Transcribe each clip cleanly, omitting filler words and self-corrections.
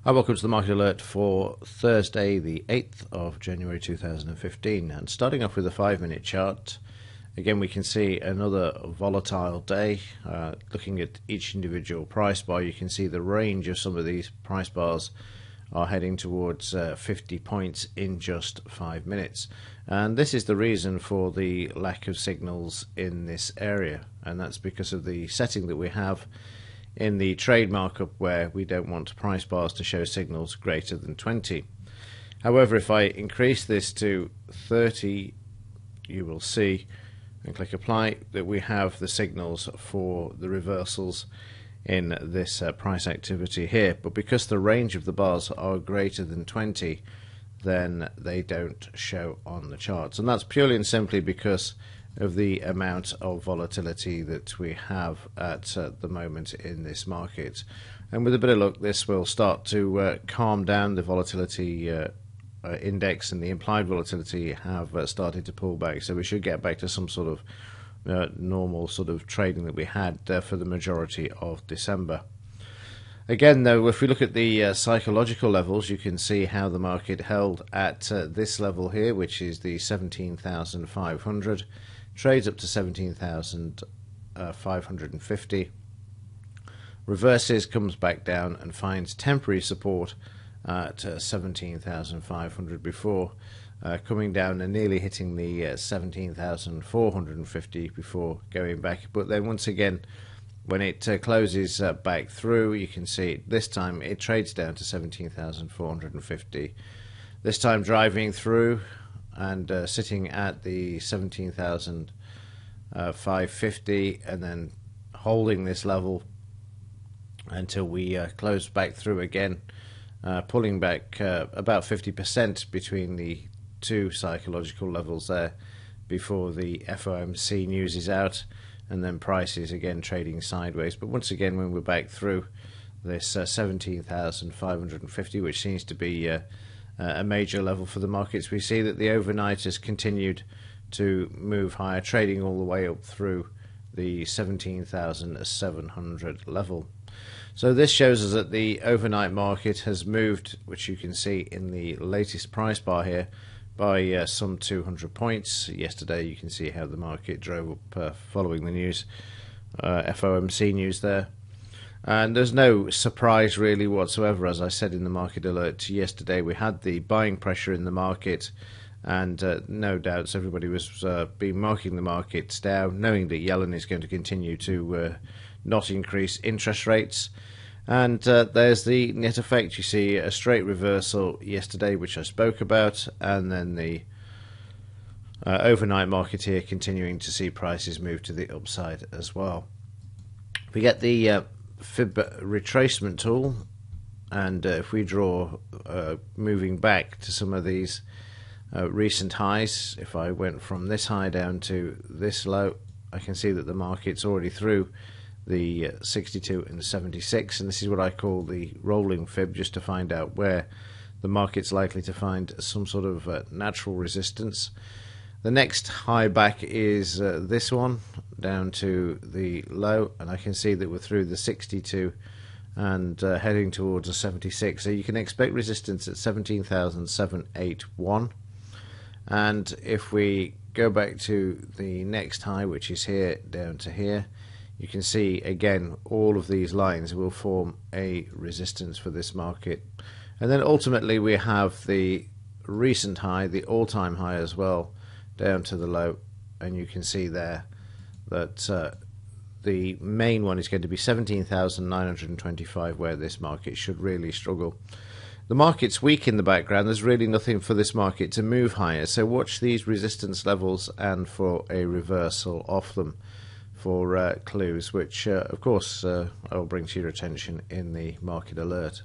Hi, welcome to the Market Alert for Thursday, the 8th of January 2015. And starting off with the 5-minute chart, again we can see another volatile day. Looking at each individual price bar, you can see the range of some of these price bars are heading towards 50 points in just 5 minutes. And this is the reason for the lack of signals in this area, and that's because of the setting that we have in the trade markup, where we don't want price bars to show signals greater than 20. However, if I increase this to 30, you will see, and click apply, that we have the signals for the reversals in this price activity here. But because the range of the bars are greater than 20, then they don't show on the charts, and that's purely and simply because of the amount of volatility that we have at the moment in this market. And with a bit of luck, this will start to calm down. The volatility index and the implied volatility have started to pull back, so we should get back to some sort of normal sort of trading that we had for the majority of December. Again, though, if we look at the psychological levels, you can see how the market held at this level here, which is the 17,500. Trades up to 17,550. Reverses, comes back down and finds temporary support at 17,500 before coming down and nearly hitting the 17,450 before going back. But then once again, when it closes back through, you can see this time it trades down to 17,450. This time driving through and sitting at the 17,550, and then holding this level until we close back through again, pulling back about 50% between the two psychological levels there before the FOMC news is out, and then prices again trading sideways. But once again, when we're back through this 17,550, which seems to be a major level for the markets, we see that the overnight has continued to move higher, trading all the way up through the 17,700 level. So this shows us that the overnight market has moved, which you can see in the latest price bar here, by some 200 points. Yesterday you can see how the market drove up following the news, FOMC news there. And there's no surprise really whatsoever. As I said in the market alert yesterday, we had the buying pressure in the market, and no doubts everybody was been marking the markets down, knowing that Yellen is going to continue to not increase interest rates. And there's the net effect. You see a straight reversal yesterday, which I spoke about, and then the overnight market here continuing to see prices move to the upside as well. We get the fib retracement tool, and if we draw moving back to some of these recent highs, if I went from this high down to this low, I can see that the market's already through the 62 and 76, and this is what I call the rolling fib, just to find out where the market's likely to find some sort of natural resistance. The next high back is this one down to the low, and I can see that we're through the 62 and heading towards a 76. So you can expect resistance at 17,781. And if we go back to the next high, which is here down to here, you can see again all of these lines will form a resistance for this market. And then ultimately we have the recent high, the all-time high as well, down to the low, and you can see there that the main one is going to be 17,925, where this market should really struggle. The market's weak in the background. There's really nothing for this market to move higher, so watch these resistance levels and for a reversal off them for clues, which of course I'll bring to your attention in the market alert.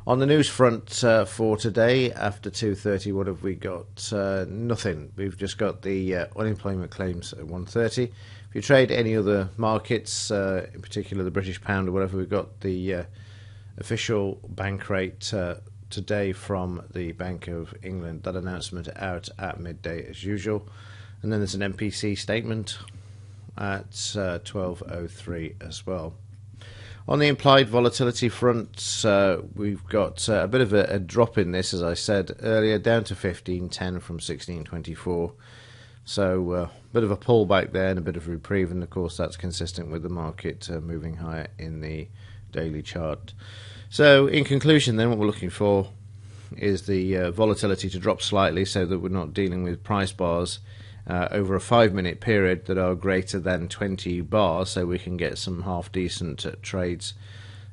On the news front for today, after 2:30, what have we got? Nothing. We've just got the unemployment claims at 1:30. If you trade any other markets, in particular the British pound or whatever, we've got the official bank rate today from the Bank of England. That announcement out at midday as usual. And then there's an MPC statement at 12:03 as well. On the implied volatility front, we've got a bit of a drop in this, as I said earlier, down to 15.10 from 16.24. So a bit of a pullback there and a bit of reprieve, and of course that's consistent with the market moving higher in the daily chart. So in conclusion then, what we're looking for is the volatility to drop slightly so that we're not dealing with price bars over a 5-minute period that are greater than 20 bars, so we can get some half decent trades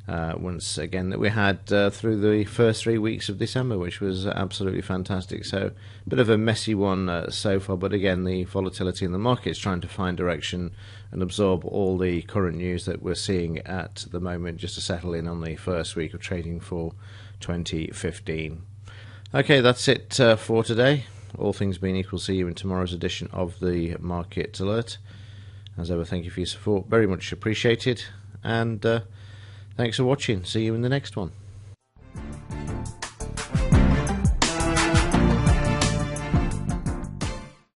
once again that we had through the first 3 weeks of December, which was absolutely fantastic. So a bit of a messy one so far, but again the volatility in the market is trying to find direction and absorb all the current news that we're seeing at the moment, just to settle in on the first week of trading for 2015. Okay, that's it for today. All things being equal, see you in tomorrow's edition of the Market Alert. As ever, thank you for your support, very much appreciated, and thanks for watching. See you in the next one.